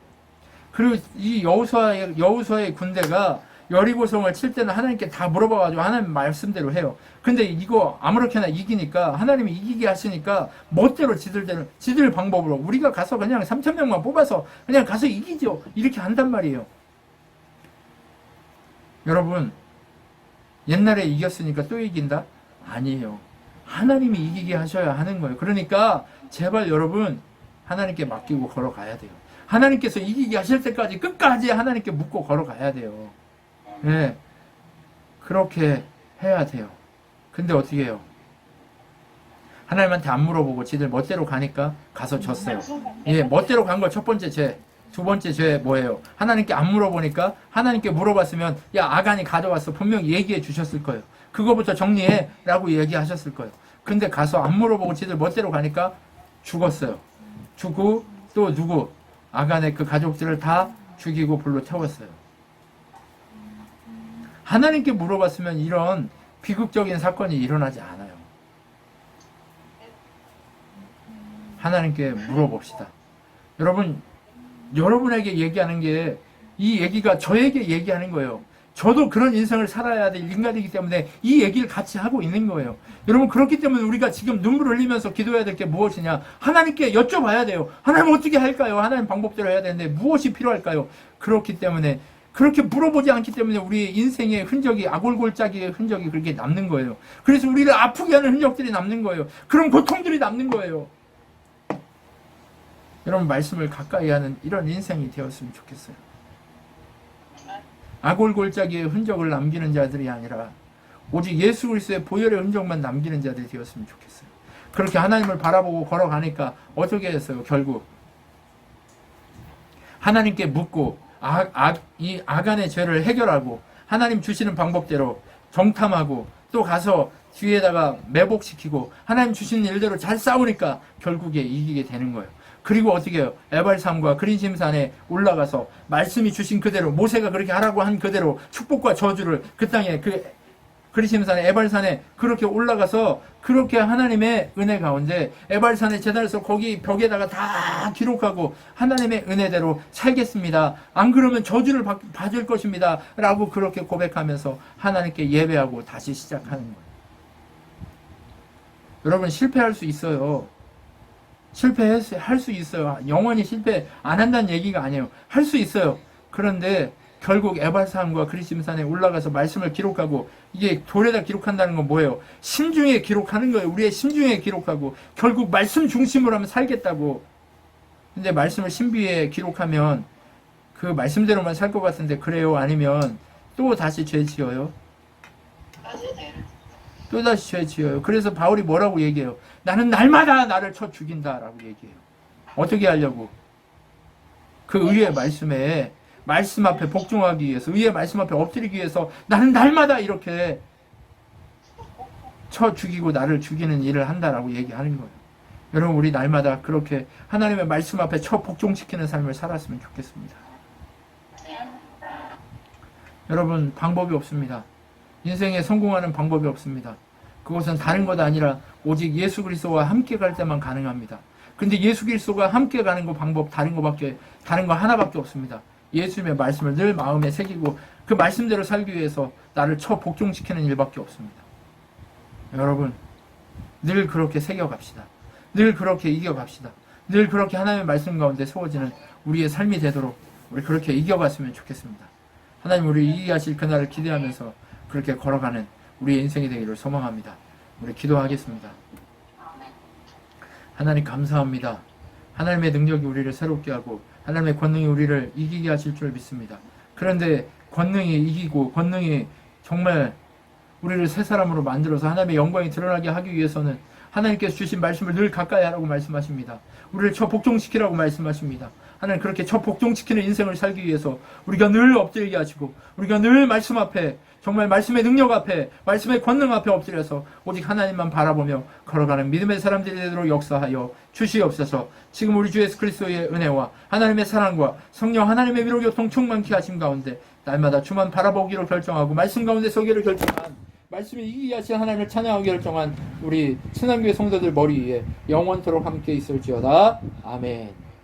그리고 이 여호수아의 군대가 여리고성을 칠 때는 하나님께 다 물어봐가지고 하나님 말씀대로 해요. 근데 이거 아무렇게나 이기니까 하나님이 이기게 하시니까 멋대로 지들 방법으로 우리가 가서 그냥 3,000명만 뽑아서 그냥 가서 이기죠. 이렇게 한단 말이에요. 여러분 옛날에 이겼으니까 또 이긴다? 아니에요. 하나님이 이기게 하셔야 하는 거예요. 그러니까 제발 여러분 하나님께 맡기고 걸어가야 돼요. 하나님께서 이기게 하실 때까지 끝까지 하나님께 묻고 걸어가야 돼요. 네, 그렇게 해야 돼요. 근데 어떻게 해요? 하나님한테 안 물어보고 지들 멋대로 가니까 가서 졌어요. 예, 멋대로 간 거 첫 번째 죄. 두 번째 죄 뭐예요? 하나님께 안 물어보니까 하나님께 물어봤으면 야 아간이 가져왔어 분명히 얘기해 주셨을 거예요. 그거부터 정리해 라고 얘기하셨을 거예요. 근데 가서 안 물어보고 지들 멋대로 가니까 죽었어요. 죽고 또 누구? 아간의 그 가족들을 다 죽이고 불로 태웠어요. 하나님께 물어봤으면 이런 비극적인 사건이 일어나지 않아요. 하나님께 물어봅시다. 여러분에게 얘기하는 게 이 얘기가 저에게 얘기하는 거예요. 저도 그런 인생을 살아야 될 인간이기 때문에 이 얘기를 같이 하고 있는 거예요. 여러분 그렇기 때문에 우리가 지금 눈물 흘리면서 기도해야 될 게 무엇이냐? 하나님께 여쭤봐야 돼요. 하나님 어떻게 할까요? 하나님 방법대로 해야 되는데 무엇이 필요할까요? 그렇기 때문에 그렇게 물어보지 않기 때문에 우리 인생의 흔적이 아골골짜기의 흔적이 그렇게 남는 거예요. 그래서 우리를 아프게 하는 흔적들이 남는 거예요. 그런 고통들이 남는 거예요. 여러분 말씀을 가까이 하는 이런 인생이 되었으면 좋겠어요. 아골골짜기의 흔적을 남기는 자들이 아니라 오직 예수 그리스도의 보혈의 흔적만 남기는 자들이 되었으면 좋겠어요. 그렇게 하나님을 바라보고 걸어가니까 어떻게 했어요? 결국 하나님께 묻고 이 아간의 죄를 해결하고 하나님 주시는 방법대로 정탐하고 또 가서 뒤에다가 매복시키고 하나님 주시는 일대로 잘 싸우니까 결국에 이기게 되는 거예요. 그리고 어떻게 해요? 에발산과 그리심산에 올라가서 말씀이 주신 그대로 모세가 그렇게 하라고 한 그대로 축복과 저주를 그 땅에 그리심산에 에발산에 그렇게 올라가서 그렇게 하나님의 은혜 가운데 에발산에 제단에서 거기 벽에다가 다 기록하고 하나님의 은혜대로 살겠습니다. 안 그러면 저주를 받을 것입니다. 라고 그렇게 고백하면서 하나님께 예배하고 다시 시작하는 거예요. 여러분 실패할 수 있어요. 실패할 수 있어요. 영원히 실패 안 한다는 얘기가 아니에요. 할 수 있어요. 그런데 결국 에발산과 그리심산에 올라가서 말씀을 기록하고 이게 돌에다 기록한다는 건 뭐예요? 심중에 기록하는 거예요. 우리의 심중에 기록하고 결국 말씀 중심으로 하면 살겠다고. 근데 말씀을 신비에 기록하면 그 말씀대로만 살 것 같은데 그래요? 아니면 또 다시 죄 지어요? 또 다시 죄 지어요. 그래서 바울이 뭐라고 얘기해요? 나는 날마다 나를 쳐 죽인다라고 얘기해요. 어떻게 하려고? 그 의의 말씀에 말씀 앞에 복종하기 위해서 의의 말씀 앞에 엎드리기 위해서 나는 날마다 이렇게 쳐 죽이고 나를 죽이는 일을 한다라고 얘기하는 거예요. 여러분 우리 날마다 그렇게 하나님의 말씀 앞에 쳐 복종시키는 삶을 살았으면 좋겠습니다. 여러분 방법이 없습니다. 인생에 성공하는 방법이 없습니다. 그것은 다른 것 아니라 오직 예수 그리스도와 함께 갈 때만 가능합니다. 근데 예수 그리스도가 함께 가는 거 방법 다른 거 하나밖에 없습니다. 예수님의 말씀을 늘 마음에 새기고 그 말씀대로 살기 위해서 나를 쳐 복종시키는 일밖에 없습니다. 여러분 늘 그렇게 새겨갑시다. 늘 그렇게 이겨갑시다. 늘 그렇게 하나님의 말씀 가운데 세워지는 우리의 삶이 되도록 우리 그렇게 이겨갔으면 좋겠습니다. 하나님 우리 이기게 하실 그날을 기대하면서 그렇게 걸어가는 우리의 인생이 되기를 소망합니다. 우리 기도하겠습니다. 하나님 감사합니다. 하나님의 능력이 우리를 새롭게 하고 하나님의 권능이 우리를 이기게 하실 줄 믿습니다. 그런데 권능이 이기고 권능이 정말 우리를 새 사람으로 만들어서 하나님의 영광이 드러나게 하기 위해서는 하나님께서 주신 말씀을 늘 가까이 하라고 말씀하십니다. 우리를 저 복종시키라고 말씀하십니다. 하나님 그렇게 저 복종시키는 인생을 살기 위해서 우리가 늘 엎드리게 하시고 우리가 늘 말씀 앞에 정말 말씀의 능력 앞에 말씀의 권능 앞에 엎드려서 오직 하나님만 바라보며 걸어가는 믿음의 사람들이 되도록 역사하여 주시옵소서. 지금 우리 주 예수 그리스도의 은혜와 하나님의 사랑과 성령 하나님의 위로 교통 충만케 하심 가운데 날마다 주만 바라보기로 결정하고 말씀 가운데 서기를 결정한 말씀이 이기게 하신 하나님을 찬양하기 결정한 우리 친환교회 성도들 머리 위에 영원토록 함께 있을지어다. 아멘.